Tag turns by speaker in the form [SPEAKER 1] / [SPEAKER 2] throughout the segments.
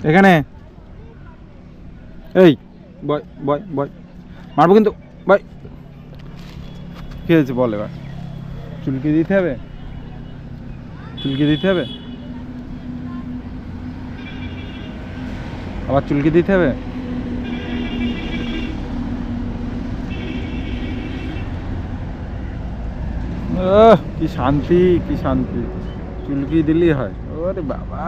[SPEAKER 1] এখানে এই বয় বয় বয় মারবো কিন্তু বয়। কি হয়েছে বল এবার? চুলকি দিতে হবে, চুলকি দিতে হবে, আবার চুলকি দিতে হবে। কি শান্তি, কি শান্তি, চুলকি দিলেই হয়। ওরে বাবা,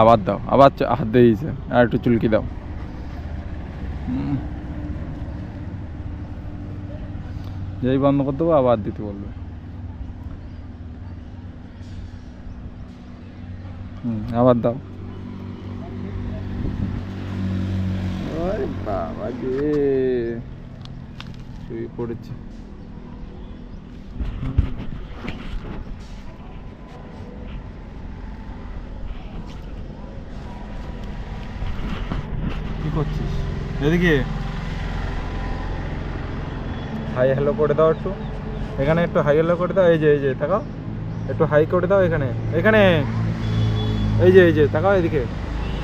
[SPEAKER 1] আবার দাও, আবার হাত দিয়েছে, আর একটু চুলকি দাও। যেই বন্ধ করতে দেবো আবার দিতে বলবে। আবার দাও। ওরে বাবা রে, শুয়ে পড়েছে। কি করছিস? এদিকে হাই হ্যালো করে দাও একটু, এখানে একটু হাই হ্যালো করে দাও। এই যে এই যে তাকাও, একটু হাই করে দাও এখানে, এখানে এই যে এই যে তাকাও এদিকে।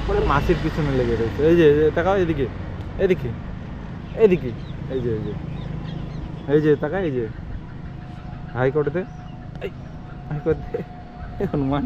[SPEAKER 1] ওরে মাছির পিছনে লেগে রয়েছে। এই যে তাকাও এদিকে, এদিকে এদিকে, এই যে এই যে এই যে তাকা, এই যে হাই করে দে, হাই করে দে হনুমান।